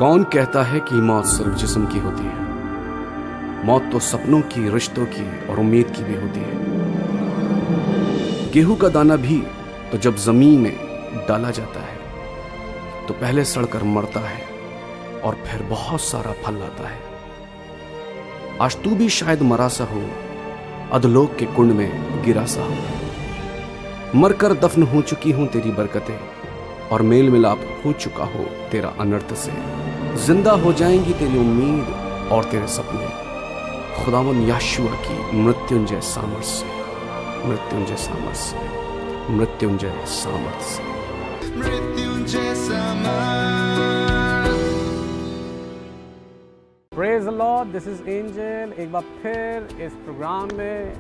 कौन कहता है कि मौत सिर्फ जिस्म की होती है? मौत तो सपनों की, रिश्तों की और उम्मीद की भी होती है। गेहूं का दाना भी तो जब जमीन में डाला जाता है तो पहले सड़कर मरता है और फिर बहुत सारा फल लाता है। आज तू भी शायद मरा सा हो, अधलोक के कुंड में गिरा सा हो। मरकर दफन हो चुकी हूं तेरी बरकतें और मेल मिलाप हो चुका हो तेरा अनर्थ से। जिंदा हो जाएंगी तेरी उम्मीद और तेरे सपने, खुदावन याशुआ की मृत्युंजय सामर्थ से, मृत्युंजय सामर्थ से, मृत्युंजय सामर्थ से, मृत्युंजय सामर्थ। Praise the Lord, this is angel. एक बार फिर इस प्रोग्राम में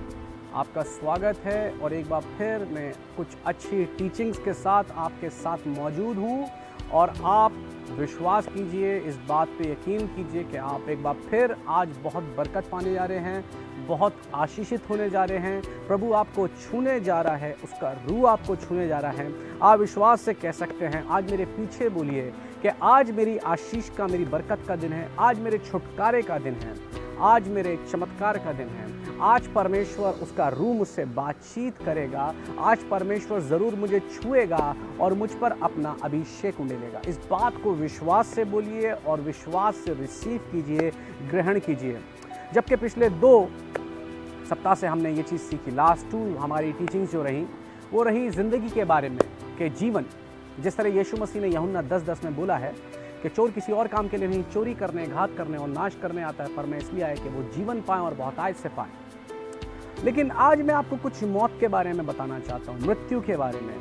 आपका स्वागत है और एक बार फिर मैं कुछ अच्छी टीचिंग्स के साथ आपके साथ मौजूद हूँ और आप विश्वास कीजिए, इस बात पे यकीन कीजिए कि आप एक बार फिर आज बहुत बरकत पाने जा रहे हैं, बहुत आशीषित होने जा रहे हैं। प्रभु आपको छूने जा रहा है, उसका रूह आपको छूने जा रहा है। आप विश्वास से कह सकते हैं, आज मेरे पीछे बोलिए कि आज मेरी आशीष का, मेरी बरकत का दिन है, आज मेरे छुटकारे का दिन है, आज मेरे चमत्कार का दिन है। आज परमेश्वर उसका रूह मुझसे बातचीत करेगा, आज परमेश्वर ज़रूर मुझे छुएगा और मुझ पर अपना अभिषेक उंडेलेगा। इस बात को विश्वास से बोलिए और विश्वास से रिसीव कीजिए, ग्रहण कीजिए। जबकि पिछले 2 सप्ताह से हमने ये चीज़ सीखी, लास्ट 2 हमारी टीचिंग्स जो रही वो रही ज़िंदगी के बारे में कि जीवन, जिस तरह यीशु मसीह ने यूहन्ना 10:10 में बोला है कि चोर किसी और काम के लिए नहीं, चोरी करने, घात करने और नाश करने आता है, पर मैं इसलिए आया कि वो जीवन पाएं और बहुतायत से पाएं। लेकिन आज मैं आपको कुछ मौत के बारे में बताना चाहता हूँ, मृत्यु के बारे में,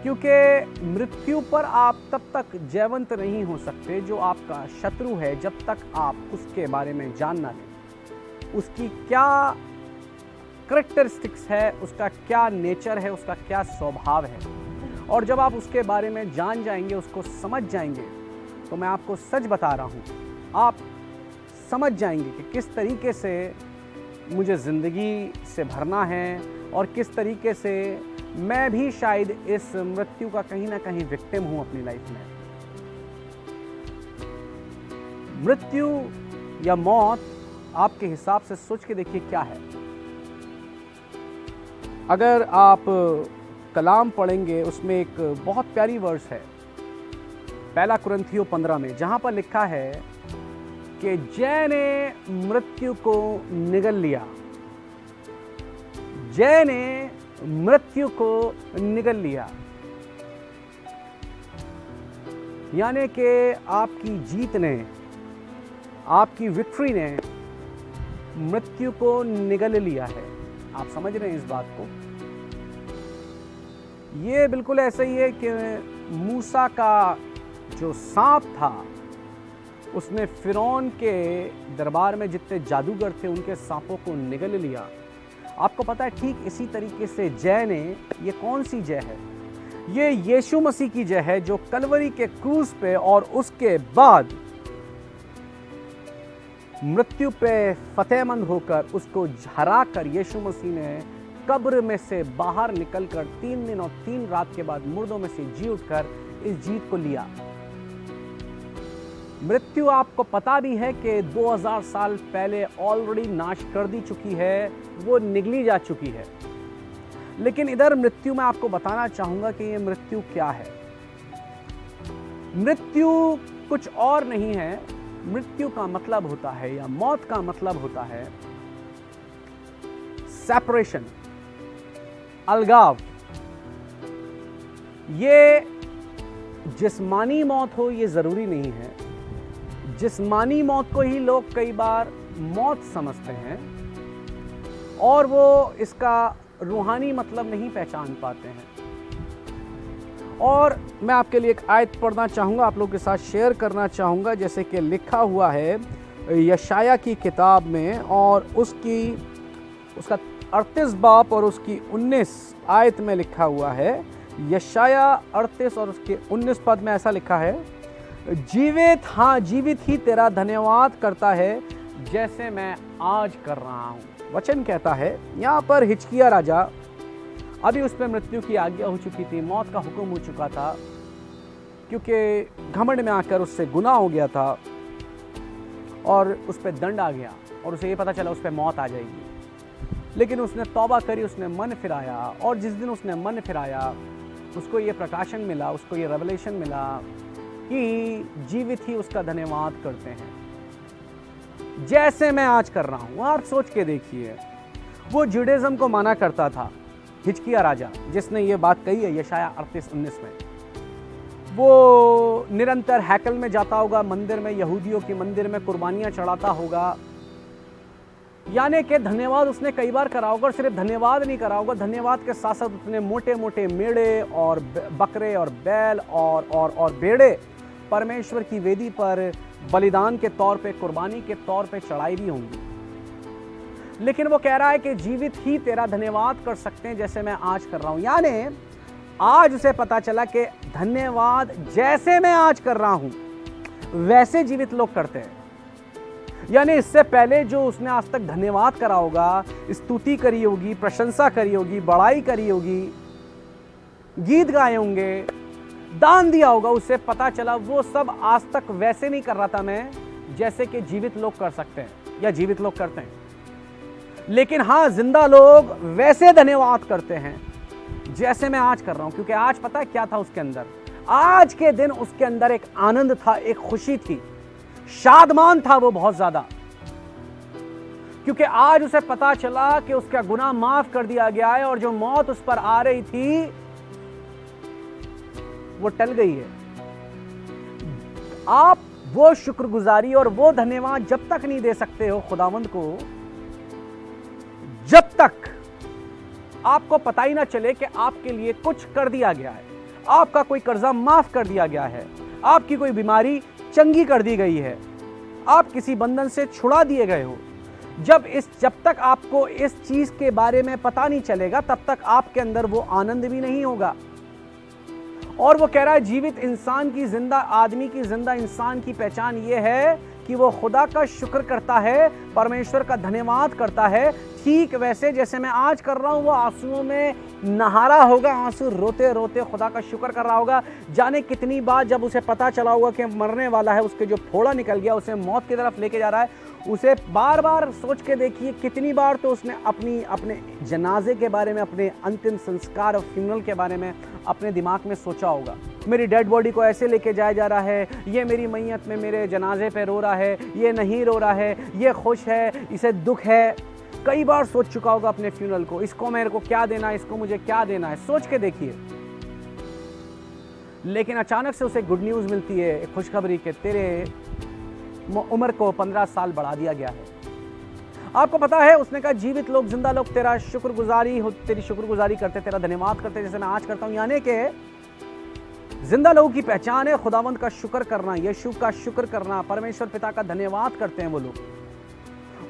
क्योंकि मृत्यु पर आप तब तक जयवंत नहीं हो सकते जो आपका शत्रु है, जब तक आप उसके बारे में जान ना लें, उसकी क्या करैक्टरिस्टिक्स है, उसका क्या नेचर है, उसका क्या स्वभाव है। और जब आप उसके बारे में जान जाएंगे, उसको समझ जाएंगे, तो मैं आपको सच बता रहा हूँ, आप समझ जाएंगे कि किस तरीके से मुझे ज़िंदगी से भरना है और किस तरीके से मैं भी शायद इस मृत्यु का कहीं ना कहीं विक्टिम हूँ अपनी लाइफ में। मृत्यु या मौत आपके हिसाब से सोच के देखिए क्या है। अगर आप कलाम पढ़ेंगे, उसमें एक बहुत प्यारी वर्स है, 1 कुरिन्थियों 15 में, जहाँ पर लिखा है कि जय ने मृत्यु को निगल लिया, जय ने मृत्यु को निगल लिया। यानी कि आपकी जीत ने, आपकी विक्ट्री ने मृत्यु को निगल लिया है। आप समझ रहे हैं इस बात को? ये बिल्कुल ऐसा ही है कि मूसा का जो सांप था, उसने फिरौन के दरबार में जितने जादूगर थे उनके सांपों को निगल लिया। आपको पता है, ठीक इसी तरीके से जय ने, ये कौन सी जय है? ये यीशु मसीह की जय है, जो कलवरी के क्रूस पे और उसके बाद मृत्यु पे फतेहमंद होकर, उसको हरा कर यीशु मसीह ने कब्र में से बाहर निकलकर 3 दिन और 3 रात के बाद मुर्दों में से जी उठकर इस जीत को लिया। मृत्यु, आपको पता भी है कि 2000 साल पहले ऑलरेडी नाश कर दी चुकी है, वो निगली जा चुकी है। लेकिन इधर मृत्यु में आपको बताना चाहूंगा कि ये मृत्यु क्या है। मृत्यु कुछ और नहीं है। मृत्यु का मतलब होता है, या मौत का मतलब होता है सेपरेशन, अलगाव। ये जिस्मानी मौत हो ये जरूरी नहीं है। जिस्मानी मौत को ही लोग कई बार मौत समझते हैं और वो इसका रूहानी मतलब नहीं पहचान पाते हैं। और मैं आपके लिए एक आयत पढ़ना चाहूँगा, आप लोगों के साथ शेयर करना चाहूँगा, जैसे कि लिखा हुआ है यशाया की किताब में, और उसका 38 बाब और उसकी 19 आयत में लिखा हुआ है। यशाया 38 और उसके 19 पद में ऐसा लिखा है, जीवित, हाँ जीवित ही तेरा धन्यवाद करता है जैसे मैं आज कर रहा हूँ। वचन कहता है, यहाँ पर हिजकिय्याह राजा, अभी उस पर मृत्यु की आज्ञा हो चुकी थी, मौत का हुक्म हो चुका था, क्योंकि घमंड में आकर उससे गुनाह हो गया था और उस पर दंड आ गया और उसे ये पता चला उस पर मौत आ जाएगी। लेकिन उसने तौबा करी, उसने मन फिराया, और जिस दिन उसने मन फिराया उसको ये प्रकाशन मिला, उसको ये रेवलेशन मिला कि जीवित ही उसका धन्यवाद करते हैं, जैसे मैं आज कर रहा हूँ। आप सोच के देखिए, वो जुडाइज्म को माना करता था, हिजकिया राजा जिसने ये बात कही है यशाया 38:19 में। वो निरंतर हैकल में जाता होगा, मंदिर में, यहूदियों के मंदिर में कुर्बानियां चढ़ाता होगा, यानी कि धन्यवाद उसने कई बार करा होगा। और सिर्फ धन्यवाद नहीं करा होगा, धन्यवाद के साथ साथ उसने मोटे मोटे मेढ़े और बकरे और बैल और भेड़े परमेश्वर की वेदी पर बलिदान के तौर पे, कुर्बानी के तौर पे चढ़ाई भी होंगी। लेकिन वो कह रहा है कि जीवित ही तेरा धन्यवाद कर सकते हैं जैसे मैं आज कर रहा हूं। यानी आज उसे पता चला कि धन्यवाद जैसे मैं आज कर रहा हूं वैसे जीवित लोग करते हैं। यानी इससे पहले जो उसने आज तक धन्यवाद करा होगा, स्तुति करी होगी, प्रशंसा करी होगी, बड़ाई करी होगी, गीत गाए होंगे, दान दिया होगा, उसे पता चला वो सब आज तक वैसे नहीं कर रहा था मैं जैसे कि जीवित लोग कर सकते हैं या जीवित लोग करते हैं। लेकिन हाँ, जिंदा लोग वैसे धन्यवाद करते हैं जैसे मैं आज कर रहा हूं। क्योंकि आज पता है क्या था उसके अंदर? आज के दिन उसके अंदर एक आनंद था, एक खुशी थी, शादमान था वो बहुत ज्यादा। क्योंकि आज उसे पता चला कि उसका गुनाह माफ कर दिया गया है और जो मौत उस पर आ रही थी वो टल गई है। आप वो शुक्रगुजारी और वो धन्यवाद जब तक नहीं दे सकते हो खुदावंद को, जब तक आपको पता ही ना चले कि आपके लिए कुछ कर दिया गया है, आपका कोई कर्जा माफ कर दिया गया है, आपकी कोई बीमारी चंगी कर दी गई है, आप किसी बंधन से छुड़ा दिए गए हो। जब तक आपको इस चीज के बारे में पता नहीं चलेगा तब तक आपके अंदर वो आनंद भी नहीं होगा। और वो कह रहा है जीवित इंसान की, जिंदा आदमी की, जिंदा इंसान की पहचान ये है कि वो खुदा का शुक्र करता है, परमेश्वर का धन्यवाद करता है, ठीक वैसे जैसे मैं आज कर रहा हूं। वो आंसुओं में नहा रहा होगा, आंसू रोते रोते खुदा का शुक्र कर रहा होगा। जाने कितनी बार जब उसे पता चला होगा कि मरने वाला है, उसके जो फोड़ा निकल गया, उसे मौत की तरफ लेके जा रहा है, उसे बार बार सोच के देखिए कितनी बार तो उसने अपने जनाजे के बारे में, अपने अंतिम संस्कार और फ्यूनरल के बारे में अपने दिमाग में सोचा होगा। मेरी डेड बॉडी को ऐसे लेके जाया जा रहा है, ये मेरी मैयत में मेरे जनाजे पे रो रहा है, ये नहीं रो रहा है, ये खुश है, इसे दुख है। कई बार सोच चुका होगा अपने फ्यूनरल को, इसको मेरे को क्या देना है, इसको मुझे क्या देना है, सोच के देखिए। लेकिन अचानक से उसे गुड न्यूज़ मिलती है, एक खुशखबरी के तेरे उम्र को 15 साल बढ़ा दिया गया है। आपको पता है उसने कहा जीवित लोग, जिंदा लोग तेरी शुक्रगुजारी करते, तेरा धन्यवाद करते जैसे मैं आज करता हूं। यानी कि जिंदा लोगों की पहचान है खुदावंद का शुक्र करना, यीशु का शुक्र करना, परमेश्वर पिता का धन्यवाद करते हैं वो लोग।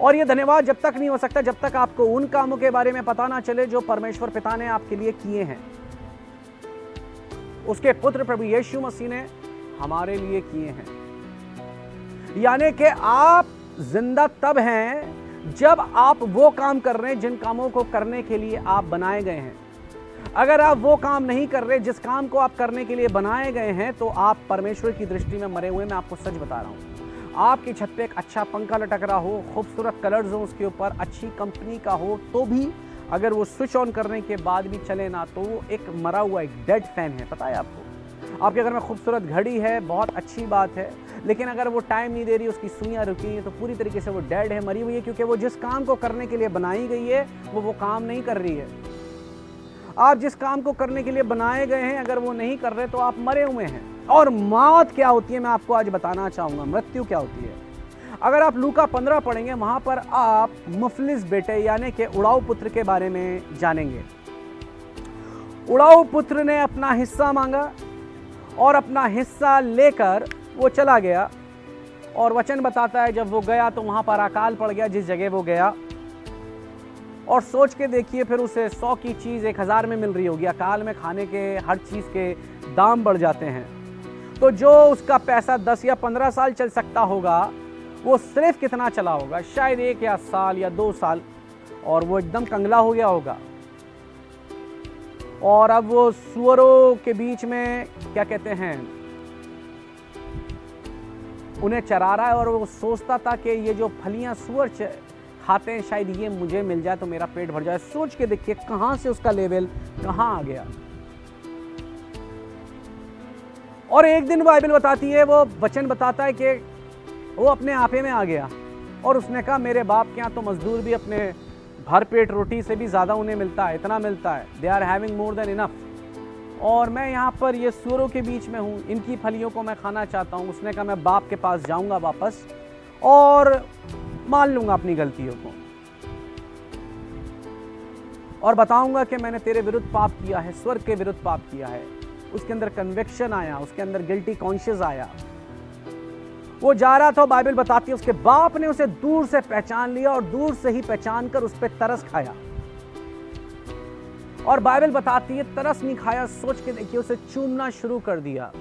और ये धन्यवाद जब तक नहीं हो सकता जब तक आपको उन कामों के बारे में पता ना चले जो परमेश्वर पिता ने आपके लिए किए हैं, उसके पुत्र प्रभु यीशु मसीह ने हमारे लिए किए हैं। यानी कि आप जिंदा तब हैं जब आप वो काम कर रहे हैं जिन कामों को करने के लिए आप बनाए गए हैं। अगर आप वो काम नहीं कर रहे जिस काम को आप करने के लिए बनाए गए हैं तो आप परमेश्वर की दृष्टि में मरे हुए। मैं आपको सच बता रहा हूं, आपकी छत पे एक अच्छा पंखा लटक रहा हो, खूबसूरत कलर्स हो उसके ऊपर, अच्छी कंपनी का हो, तो भी अगर वो स्विच ऑन करने के बाद भी चले ना तो वो एक मरा हुआ, एक डेड फैन है। पता है आपको, आपके घर में खूबसूरत घड़ी है, बहुत अच्छी बात है, लेकिन अगर वो टाइम नहीं दे रही, उसकी सुइयां रुकी हैं, तो पूरी तरीके से वो डेड है, मरी हुई है, क्योंकि वो जिस काम को करने के लिए बनाई गई है वो काम नहीं कर रही है। आप जिस काम को करने के लिए बनाए गए हैं अगर वो नहीं कर रहे तो आप मरे हुए हैं। और मौत क्या होती है मैं आपको आज बताना चाहूंगा, मृत्यु क्या होती है। अगर आप लूका 15 पढ़ेंगे वहां पर आप मुफलिस बेटे यानी कि उड़ाऊ पुत्र के बारे में जानेंगे। उड़ाऊ पुत्र ने अपना हिस्सा मांगा और अपना हिस्सा लेकर वो चला गया, और वचन बताता है जब वो गया तो वहां पर अकाल पड़ गया जिस जगह वो गया। और सोच के देखिए फिर उसे 100 की चीज़ 1000 में मिल रही होगी। अकाल में खाने के हर चीज़ के दाम बढ़ जाते हैं, तो जो उसका पैसा 10 या 15 साल चल सकता होगा वो सिर्फ कितना चला होगा, शायद 1 या साल या 2 साल, और वो एकदम कंगला हो गया होगा। और अब वो सुअरों के बीच में क्या कहते हैं उन्हें चरा रहा है और वो सोचता था कि ये जो फलियां सूअर खाते हैं शायद ये मुझे मिल जाए तो मेरा पेट भर जाए। सोच के देखिए कहां से उसका लेवल कहां आ गया। और एक दिन बाइबल बताती है, वो वचन बताता है कि वो अपने आपे में आ गया और उसने कहा मेरे बाप के यहाँ तो मजदूर भी अपने भर पेट रोटी से भी ज़्यादा उन्हें मिलता है, इतना मिलता है, they are having more than enough, और मैं यहाँ पर ये सूअरों के बीच में हूँ, इनकी फलियों को मैं खाना चाहता हूँ। उसने कहा मैं बाप के पास जाऊँगा वापस और मान लूँगा अपनी गलतियों को और बताऊँगा कि मैंने तेरे विरुद्ध पाप किया है, स्वर्ग के विरुद्ध पाप किया है। उसके अंदर कन्विक्शन आया, उसके अंदर गिल्टी कॉन्शियस आया। वो जा रहा था, बाइबल बताती है उसके बाप ने उसे दूर से पहचान लिया और दूर से ही पहचान कर उस पर तरस खाया। और बाइबल बताती है तरस नहीं खाया, सोच के देखिए उसे चूमना शुरू कर दिया।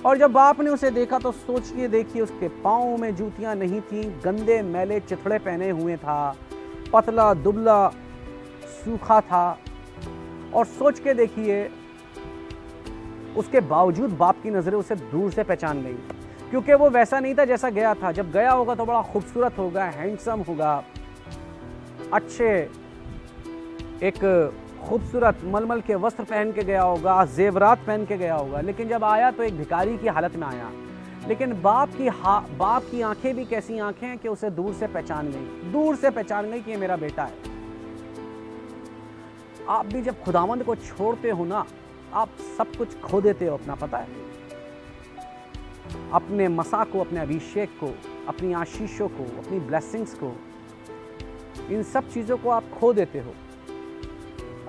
और जब बाप ने उसे देखा तो सोच के देखिए उसके पाँव में जूतियां नहीं थी, गंदे मैले चिथड़े पहने हुए था, पतला दुबला सूखा था। और सोच के देखिए उसके बावजूद बाप की नजरें उसे दूर से पहचान गई, क्योंकि वो वैसा नहीं था जैसा गया था। जब गया होगा तो बड़ा खूबसूरत होगा, हैंडसम होगा, अच्छे एक खूबसूरत मलमल के वस्त्र पहन के गया होगा, जेवरात पहन के गया होगा। लेकिन जब आया तो एक भिखारी की हालत में आया। लेकिन बाप की आंखें भी कैसी आंखें हैं कि उसे दूर से पहचान गई, दूर से पहचान गई कि ये मेरा बेटा है। आप भी जब खुदावंद को छोड़ते हो ना, आप सब कुछ खो देते हो अपना, पता है, अपने मसा को, अपने अभिषेक को, अपनी आशीषों को, अपनी ब्लेसिंग्स को, इन सब चीजों को आप खो देते हो,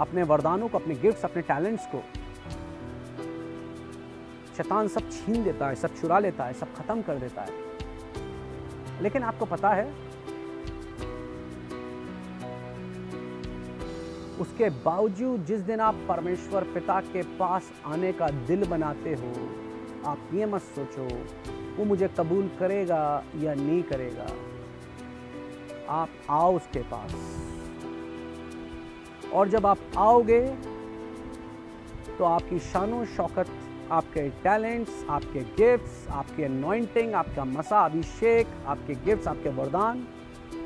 अपने वरदानों को, अपने गिफ्ट्स, अपने टैलेंट्स को। शैतान सब छीन देता है, सब चुरा लेता है, सब खत्म कर देता है। लेकिन आपको पता है उसके बावजूद जिस दिन आप परमेश्वर पिता के पास आने का दिल बनाते हो, आप ये मत सोचो वो मुझे कबूल करेगा या नहीं करेगा। आप आओ उसके पास, और जब आप आओगे तो आपकी शानो शौकत, आपके टैलेंट्स, आपके गिफ्ट्स, आपके अनॉइंटिंग, आपका मसा अभिषेक, आपके गिफ्ट्स, आपके वरदान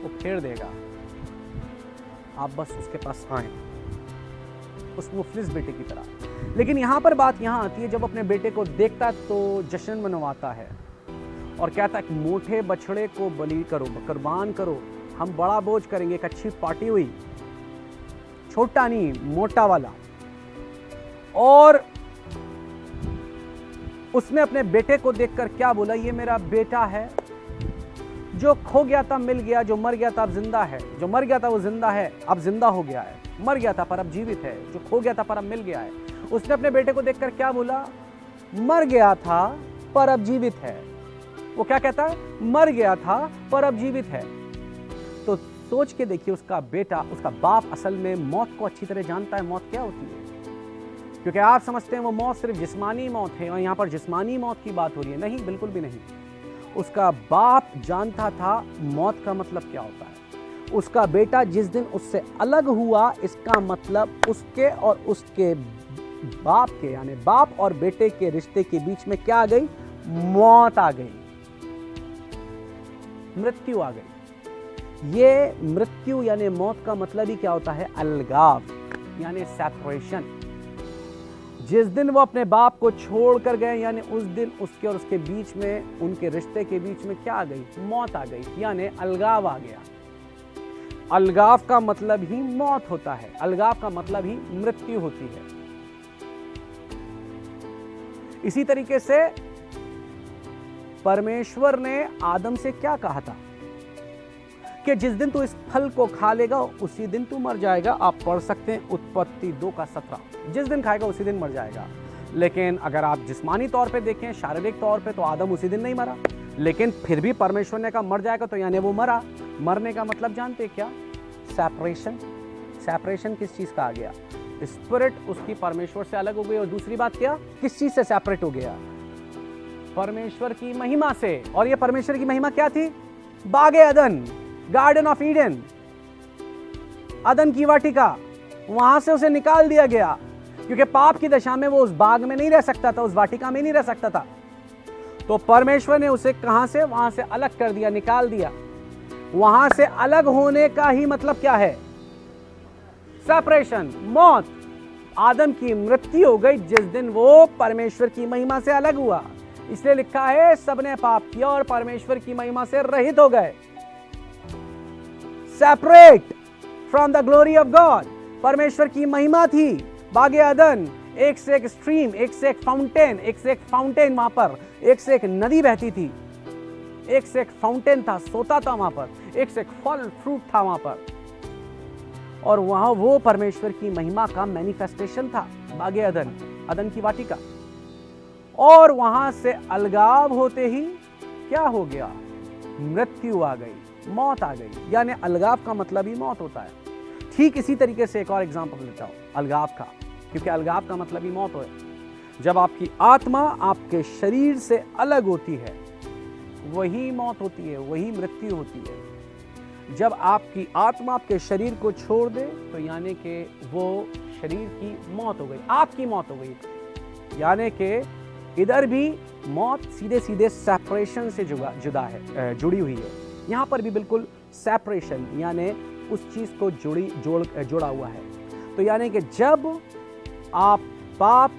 वो फेर देगा। आप बस उसके पास आए, उस मुफलिस बेटे की तरह। लेकिन यहाँ पर बात यहाँ आती है, जब अपने बेटे को देखता है तो जश्न मनवाता है और कहता है कि मोटे बछड़े को बलि करो, कुर्बान करो, हम बड़ा भोज करेंगे, एक अच्छी पार्टी हुई, छोटा नहीं मोटा वाला। और उसने अपने बेटे को देखकर क्या बोला, ये मेरा बेटा है, जो खो गया था मिल गया, जो मर गया था अब जिंदा है, जो मर गया था वो जिंदा है, अब जिंदा हो गया है, मर गया था पर अब जीवित है, जो खो गया था पर अब मिल गया है। उसने अपने बेटे को देखकर क्या बोला, मर गया था पर अब जीवित है। वो क्या कहता है, मर गया था पर अब जीवित है। तो सोच के देखिए उसका बेटा, उसका बाप असल में मौत को अच्छी तरह जानता है, मौत क्या होती है। क्योंकि आप समझते हैं वो मौत सिर्फ जिस्मानी मौत है और यहाँ पर जिस्मानी मौत की बात हो रही है, नहीं, बिल्कुल भी नहीं। उसका बाप जानता था मौत का मतलब क्या होता है। उसका बेटा जिस दिन उससे अलग हुआ, इसका मतलब उसके और उसके बाप के, यानी बाप और बेटे के रिश्ते के बीच में क्या आ गई, मौत आ गई, मृत्यु आ गई। ये मृत्यु यानी मौत का मतलब ही क्या होता है, अलगाव यानी सेपरेशन। जिस दिन वो अपने बाप को छोड़कर गए, यानी उस दिन उसके और उसके बीच में, उनके रिश्ते के बीच में क्या आ गई, मौत आ गई, यानी अलगाव आ गया। अलगाव का मतलब ही मौत होता है, अलगाव का मतलब ही मृत्यु होती है। इसी तरीके से परमेश्वर ने आदम से क्या कहा था कि जिस दिन तू इस फल को खा लेगा उसी दिन तू मर जाएगा। आप पढ़ सकते हैं उत्पत्ति 2:17, जिस दिन खाएगा उसी दिन मर जाएगा। लेकिन अगर आप जिस्मानी तौर पे देखें, शारीरिक तौर पे, तो आदम उसी दिन नहीं मरा, लेकिन फिर भी परमेश्वर ने कहा मर जाएगा, तो यानी वो मरा। मरने का मतलब जानते हैं क्या, सेपरेशन। सेपरेशन किस चीज का आ गया, स्पिरिट उसकी परमेश्वर से अलग हो गई। और दूसरी बात क्या, किस चीज से सेपरेट हो गया, परमेश्वर की महिमा से। और ये परमेश्वर की महिमा क्या थी, बागे अदन, गार्डन ऑफ ईडन, अदन की वाटिका, वहां से उसे निकाल दिया गया, क्योंकि पाप की दशा में वो उस बाग में नहीं रह सकता था, उस वाटिका में नहीं रह सकता था। तो परमेश्वर ने उसे कहां से, वहां से अलग कर दिया, निकाल दिया। वहां से अलग होने का ही मतलब क्या है? सेपरेशन, मौत। आदम की मृत्यु हो गई जिस दिन वो परमेश्वर की महिमा से अलग हुआ। इसलिए लिखा है सबने पाप किया और परमेश्वर की महिमा से रहित हो गए। Separate from the glory of God. परमेश्वर की महिमा थी बागे अदन, एक से एक स्ट्रीम, एक से एक फाउंटेन, एक से एक फाउंटेन, वहां पर एक से एक नदी बहती थी, एक से एक फाउंटेन था, सोता था वहां पर, एक से एक फल फ्रूट था वहां पर, और वहां वो परमेश्वर की महिमा का मैनिफेस्टेशन था, बागे अदन, अदन की वाटिका। और वहां से अलगाव होते ही क्या हो गया? मृत्यु आ गई, मौत आ गई। यानी अलगाव का मतलब ही मौत होता है। ठीक इसी तरीके से एक और एग्जांपल लेता हूं अलगाव का, क्योंकि अलगाव का मतलब ही मौत है। जब आपकी आत्मा आपके शरीर से अलग होती है, वही मौत होती है, वही मृत्यु होती है। जब आपकी आत्मा आपके शरीर को छोड़ दे तो यानी कि वो शरीर की मौत हो गई, आपकी मौत हो गई। यानी कि इधर भी मौत सीधे सीधे सेपरेशन से जुड़ा है, जुड़ी हुई है। यहाँ पर भी बिल्कुल सेपरेशन, यानी उस चीज को जोड़ा हुआ है। तो यानी कि जब आप पाप,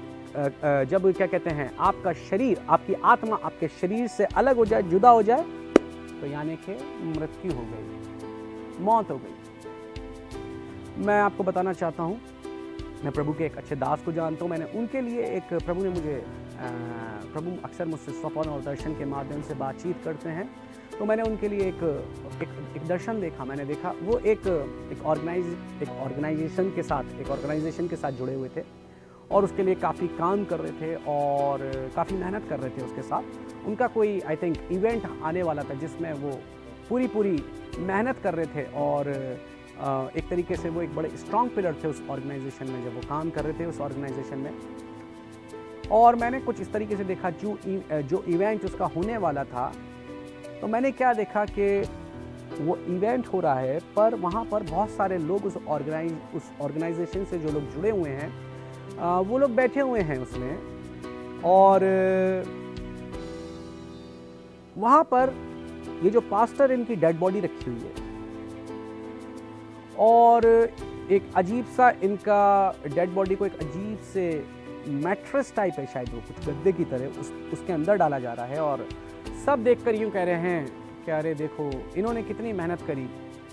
जब क्या कहते हैं, आपका शरीर, आपकी आत्मा आपके शरीर से अलग हो जाए, जुदा हो जाए, तो यानी कि मृत्यु हो गई, मौत हो गई। मैं आपको बताना चाहता हूं, मैं प्रभु के एक अच्छे दास को जानता हूं। मैंने उनके लिए एक, प्रभु ने मुझे, प्रभु अक्सर मुझसे स्वप्न और दर्शन के माध्यम से बातचीत करते हैं, तो मैंने उनके लिए एक दर्शन देखा। मैंने देखा वो एक ऑर्गेनाइजेशन के साथ जुड़े हुए थे और उसके लिए काफ़ी काम कर रहे थे और काफ़ी मेहनत कर रहे थे उसके साथ। उनका कोई आई थिंक इवेंट आने वाला था जिसमें वो पूरी मेहनत कर रहे थे और एक तरीके से वो एक बड़े स्ट्रॉन्ग पिलर थे उस ऑर्गेनाइजेशन में, जब वो काम कर रहे थे उस ऑर्गेनाइजेशन में। और मैंने कुछ इस तरीके से देखा, जो इवेंट उसका होने वाला था, तो मैंने क्या देखा कि वो इवेंट हो रहा है पर वहाँ पर बहुत सारे लोग उस ऑर्गेनाइजेशन से जो लोग जुड़े हुए हैं, वो लोग बैठे हुए हैं उसमें। और वहाँ पर ये जो पास्टर, इनकी डेड बॉडी रखी हुई है और एक अजीब सा, इनका डेड बॉडी को एक अजीब से मैट्रेस टाइप है, शायद वो कुछ गद्दे की तरह उसके अंदर डाला जा रहा है। और सब देखकर यूँ कह रहे हैं कि अरे देखो इन्होंने कितनी मेहनत करी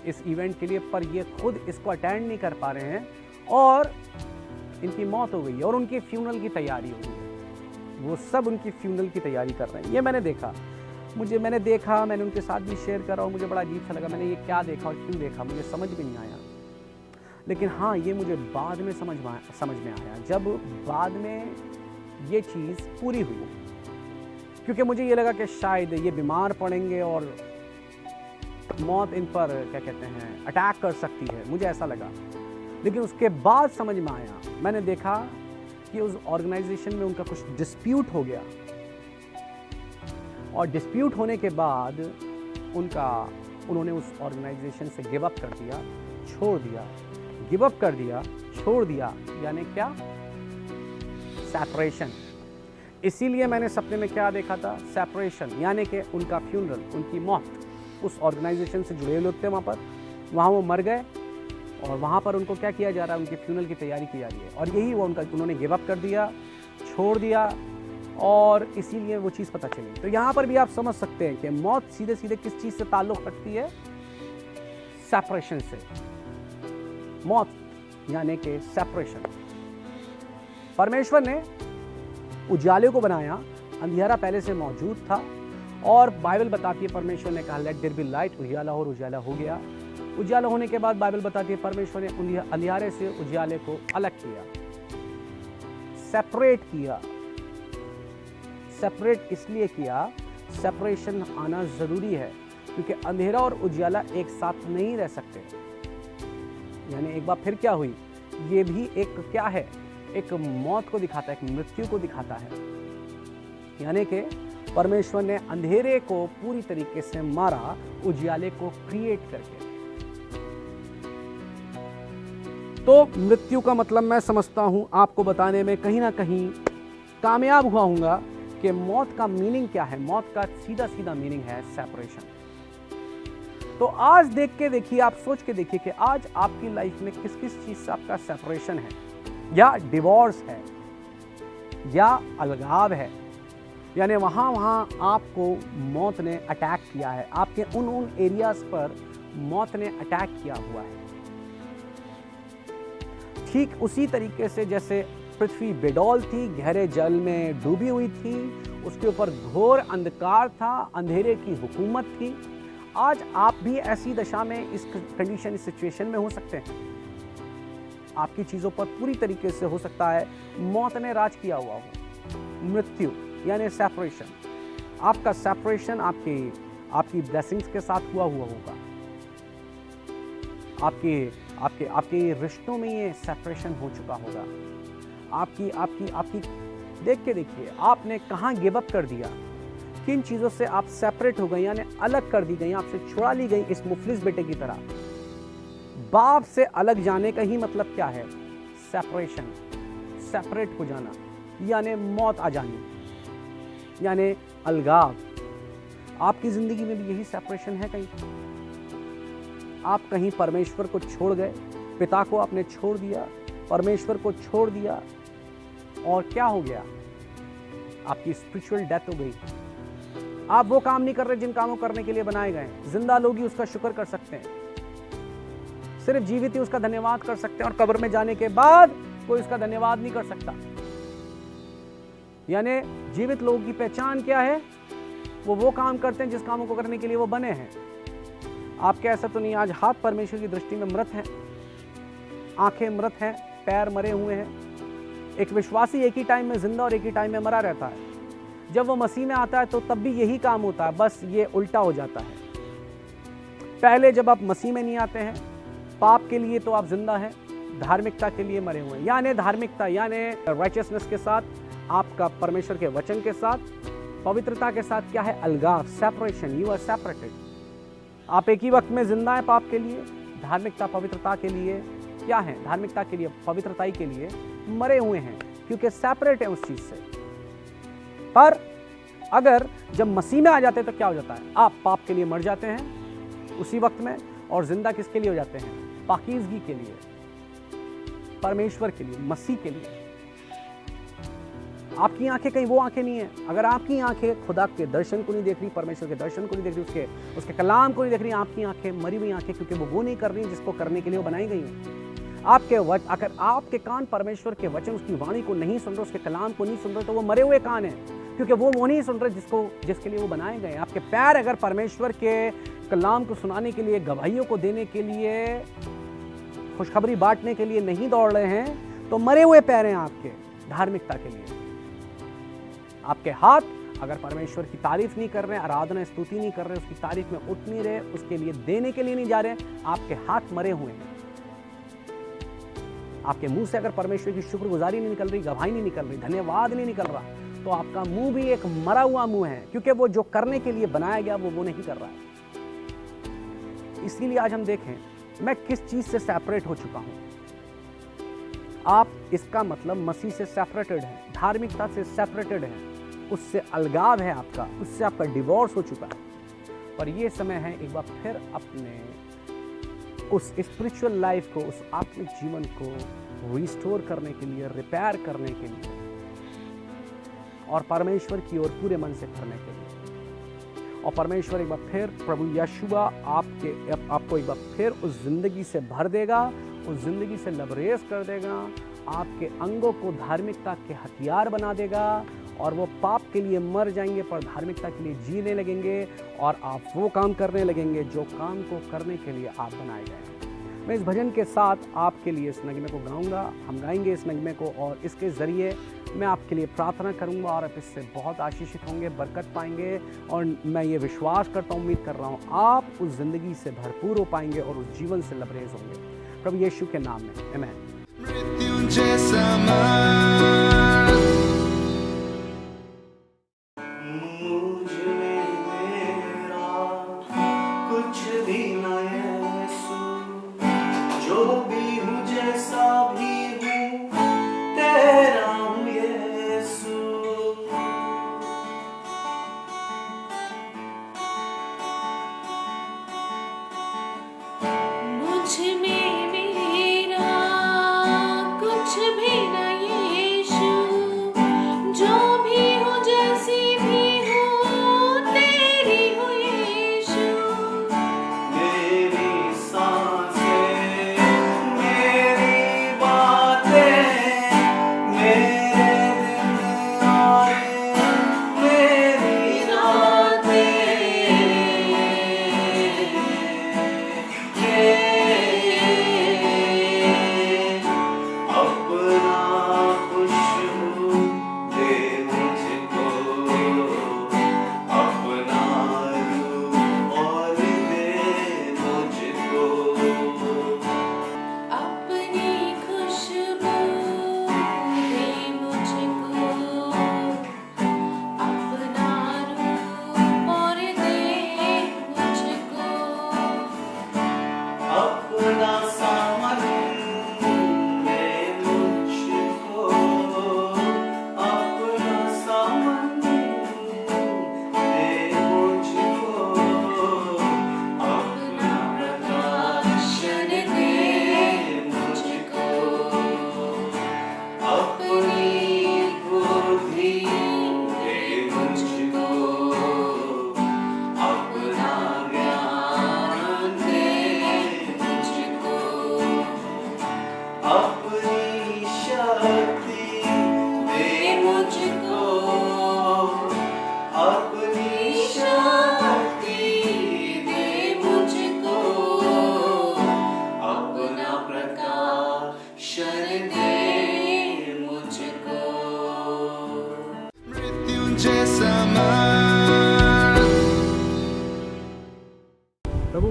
इस इवेंट के लिए, पर ये खुद इसको अटेंड नहीं कर पा रहे हैं और इनकी मौत हो गई है और उनकी फ्यूनरल की तैयारी हो गई है। वो सब उनकी फ्यूनरल की तैयारी कर रहे हैं। ये मैंने देखा, मैंने उनके साथ भी शेयर करा और मुझे बड़ा अजीब सा लगा। मैंने ये क्या देखा और क्यों देखा, मुझे समझ में नहीं आया। लेकिन हाँ, ये मुझे बाद में समझ में आया, जब बाद में ये चीज़ पूरी हुई, क्योंकि मुझे ये लगा कि शायद ये बीमार पड़ेंगे और मौत इन पर क्या कहते हैं अटैक कर सकती है, मुझे ऐसा लगा। लेकिन उसके बाद समझ में आया, मैंने देखा कि उस ऑर्गेनाइजेशन में उनका कुछ डिस्प्यूट हो गया और डिस्प्यूट होने के बाद उन्होंने उस ऑर्गेनाइजेशन से गिव अप कर दिया, छोड़ दिया, गिव अप कर दिया, छोड़ दिया, यानी क्या? सेपरेशन। इसीलिए मैंने सपने में क्या देखा था? सेपरेशन, यानी कि उनका फ्यूनरल, उनकी मौत। उस ऑर्गेनाइजेशन से जुड़े लोग थे वहाँ वो मर गए और वहाँ पर उनको क्या किया जा रहा है? उनकी फ्यूनरल की तैयारी की जा रही है और यही वो उन्होंने गिव अप कर दिया, छोड़ दिया और इसीलिए वो चीज़ पता चली। तो यहाँ पर भी आप समझ सकते हैं कि मौत सीधे सीधे किस चीज़ से ताल्लुक़ रखती है? सेपरेशन से। मौत यानी कि सेपरेशन। परमेश्वर ने उजाले को बनाया, अंधियारा पहले से मौजूद था और बाइबल बताती है परमेश्वर ने कहा लेट देयर बी लाइट, उजाला हो और उजाला हो गया। उजाला होने के बाद बाइबल बताती है परमेश्वर ने अंधियारे से उजाले को अलग किया, सेपरेट किया। सेपरेट इसलिए किया, सेपरेशन आना जरूरी है क्योंकि अंधेरा और उजाला एक साथ नहीं रह सकते। यानी एक बार फिर क्या हुई? ये भी एक क्या है? एक मौत को दिखाता है, एक मृत्यु को दिखाता है। यानी कि परमेश्वर ने अंधेरे को पूरी तरीके से मारा उजाले को क्रिएट करके। तो मृत्यु का मतलब मैं समझता हूं आपको बताने में कहीं ना कहीं कामयाब हुआ हूंगा कि मौत का मीनिंग क्या है। मौत का सीधा सीधा मीनिंग है सेपरेशन। तो आज देख के देखिए, आप सोच के देखिए कि आज आपकी लाइफ में किस किस चीज से आपका सेपरेशन है, या डिवोर्स है, या अलगाव है, यानी वहां आपको मौत ने अटैक किया है, आपके उन एरियाज पर मौत ने अटैक किया हुआ है। ठीक उसी तरीके से जैसे पृथ्वी बेडौल थी, गहरे जल में डूबी हुई थी, उसके ऊपर घोर अंधकार था, अंधेरे की हुकूमत थी। आज आप भी ऐसी दशा में, इस कंडीशन, इस सिचुएशन में हो सकते हैं। आपकी चीजों पर पूरी तरीके से हो सकता है मौत ने राज किया हुआ हो। मृत्यु यानी सेपरेशन, आपका सेपरेशन आपकी ब्लेसिंग्स के साथ हुआ होगा। आपके रिश्तों में ये सेपरेशन हो चुका होगा। आपकी देख के देखिए, आपने कहाँ गिव अप कर दिया, किन चीजों से आप सेपरेट हो गए, यानी अलग कर दी गई, आपसे छुड़ा ली गई इस मुफलिस बेटे की तरह। बाप से अलग जाने का ही मतलब क्या है? सेपरेशन, सेपरेट हो जाना, यानी मौत आ जानी, यानी अलगाव। आपकी जिंदगी में भी यही सेपरेशन है। कहीं आप कहीं परमेश्वर को छोड़ गए, पिता को आपने छोड़ दिया, परमेश्वर को छोड़ दिया, और क्या हो गया? आपकी स्पिरिचुअल डेथ हो गई। आप वो काम नहीं कर रहे जिन कामों करने के लिए बनाए गए। जिंदा लोग ही उसका शुक्र कर सकते हैं, सिर्फ जीवित ही उसका धन्यवाद कर सकते हैं, और कब्र में जाने के बाद कोई उसका धन्यवाद नहीं कर सकता। यानी जीवित लोगों की पहचान क्या है? वो काम करते हैं जिस कामों को करने के लिए वो बने हैं। आपके ऐसा तो नहीं, आज हाथ परमेश्वर की दृष्टि में मृत हैं, आंखें मृत हैं, पैर मरे हुए हैं। एक विश्वासी एक ही टाइम में जिंदा और एक ही टाइम में मरा रहता है। जब वो मसीह में आता है तो तब भी यही काम होता है, बस ये उल्टा हो जाता है। पहले जब आप मसीह में नहीं आते हैं, पाप के लिए तो आप जिंदा हैं, धार्मिकता के लिए मरे हुए हैं। यानी धार्मिकता यानी राइचियसनेस के साथ, आपका परमेश्वर के वचन के साथ, पवित्रता के साथ क्या है? अलगाव, सेपरेशन। You are separated. आप एक ही वक्त में जिंदा है पाप के लिए, धार्मिकता पवित्रता के लिए क्या है? धार्मिकता के लिए, पवित्रता के लिए मरे हुए हैं, क्योंकि सेपरेट है उस चीज से। पर अगर जब मसीह में आ जाते हैं तो क्या हो जाता है? आप पाप के लिए मर जाते हैं उसी वक्त में, और जिंदा किसके लिए हो जाते हैं? पाकीज़गी के लिए, परमेश्वर के लिए, मसीह के लिए। आपकी आंखें कहीं वो आंखें नहीं है। अगर आपकी आंखें खुदा के दर्शन को नहीं देख रही, परमेश्वर के दर्शन को नहीं देख रही, उसके कलाम को नहीं देख रही, आपकी आंखें मरी हुई आंखें, क्योंकि वो नहीं कर रही जिसको करने के लिए वो बनाई गई हैं। अगर आपके कान परमेश्वर के वचन, उसकी वाणी को नहीं सुन रहे, उसके कलाम को नहीं सुन रहे, तो वो मरे हुए कान हैं, क्योंकि वो नहीं सुन रहे जिसके लिए वो बनाए गए। आपके पैर अगर परमेश्वर के कलाम को सुनाने के लिए, गवाहियों को देने के लिए, खुशखबरी बांटने के लिए नहीं दौड़ रहे हैं, तो मरे हुए पैर हैं आपके धार्मिकता के लिए। आपके हाथ अगर परमेश्वर की तारीफ नहीं कर रहे, आराधना स्तुति नहीं कर रहे, उसकी तारीफ में उठ नहीं रहे, उसके लिए देने के लिए नहीं जा रहे, आपके हाथ मरे हुए हैं। आपके मुंह से अगर परमेश्वर की शुक्रगुजारी नहीं निकल रही, गवाही नहीं निकल रही, धन्यवाद नहीं निकल रहा, तो आपका मुंह भी एक मरा हुआ मुंह है, क्योंकि वो जो करने के लिए बनाया गया वो नहीं कर रहा है। इसीलिए आज हम देखें, मैं किस चीज से सेपरेट हो चुका हूं। आप इसका मतलब मसीह से सेपरेटेड है, धार्मिकता से सेपरेटेड है, उससे अलगाव है आपका, उससे आपका डिवोर्स हो चुका है। पर यह समय है एक बार फिर अपने उस स्पिरिचुअल लाइफ को, उस आत्मिक जीवन को रिस्टोर करने के लिए, रिपेयर करने के लिए, और परमेश्वर की ओर पूरे मन से करने के लिए। और परमेश्वर एक बार फिर, प्रभु यीशुआ आपको एक बार फिर उस जिंदगी से भर देगा, उस जिंदगी से लबरेज कर देगा, आपके अंगों को धार्मिकता के हथियार बना देगा, और वो पाप के लिए मर जाएंगे पर धार्मिकता के लिए जीने लगेंगे, और आप वो काम करने लगेंगे जो काम को करने के लिए आप बनाए गए हैं। मैं इस भजन के साथ आपके लिए इस नगमे को गाऊंगा, हम गाएंगे इस नगमे को, और इसके ज़रिए मैं आपके लिए प्रार्थना करूंगा, और आप इससे बहुत आशीषित होंगे, बरकत पाएंगे। और मैं ये विश्वास करता हूँ, उम्मीद कर रहा हूँ, आप उस ज़िंदगी से भरपूर हो पाएंगे और उस जीवन से लबरेज होंगे, प्रभु यीशु के नाम में, आमीन।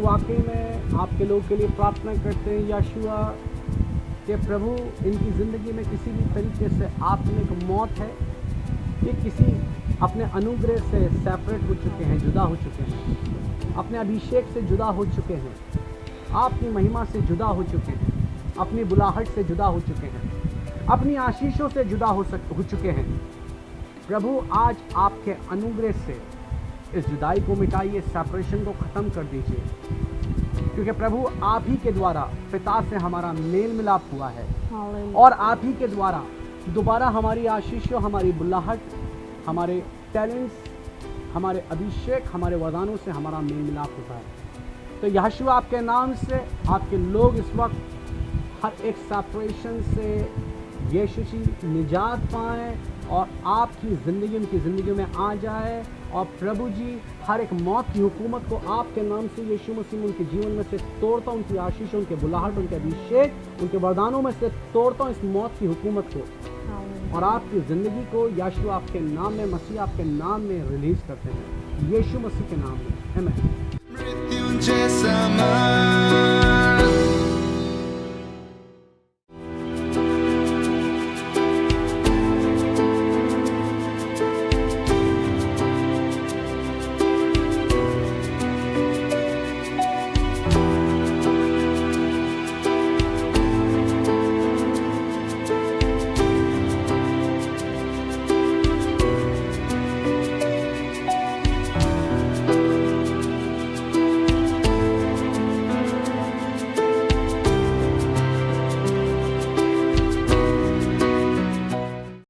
वाकई में आपके लोग के लिए प्रार्थना करते हैं यशुआ कि प्रभु इनकी ज़िंदगी में किसी भी तरीके से आत्मिक मौत है, ये किसी अपने अनुग्रह से सेपरेट हो चुके हैं, जुदा हो चुके हैं, अपने अभिषेक से जुदा हो चुके हैं, आपकी महिमा से जुदा हो चुके हैं, अपनी बुलाहट से जुदा हो चुके हैं, अपनी आशीषों से जुदा हो चुके हैं। प्रभु आज आपके अनुग्रह से इस जुदाई को मिटाइए, सेपरेशन को ख़त्म कर दीजिए, क्योंकि प्रभु आप ही के द्वारा पिता से हमारा मेल मिलाप हुआ है और आप ही के द्वारा दोबारा हमारी आशीषों, हमारी बुलाहट, हमारे टैलेंट्स, हमारे अभिषेक, हमारे वरदानों से हमारा मेल मिलाप होता है। तो यहोशू आपके नाम से आपके लोग इस वक्त हर एक सेपरेशन से यीशु जी निजात पाएँ और आपकी ज़िंदगी उनकी ज़िंदगी में आ जाए। और प्रभु जी हर एक मौत की हुकूमत को आपके नाम से यीशु मसीह उनके जीवन में से तोड़ता हूँ, उनकी आशीष, उनके बुलाहट, उनके अभिषेक, उनके वरदानों में से तोड़ता हूँ इस मौत की हुकूमत को और आपकी ज़िंदगी को यीशु आपके नाम में, मसीह आपके नाम में रिलीज़ करते हैं, यीशु मसीह के नाम में। आमीन।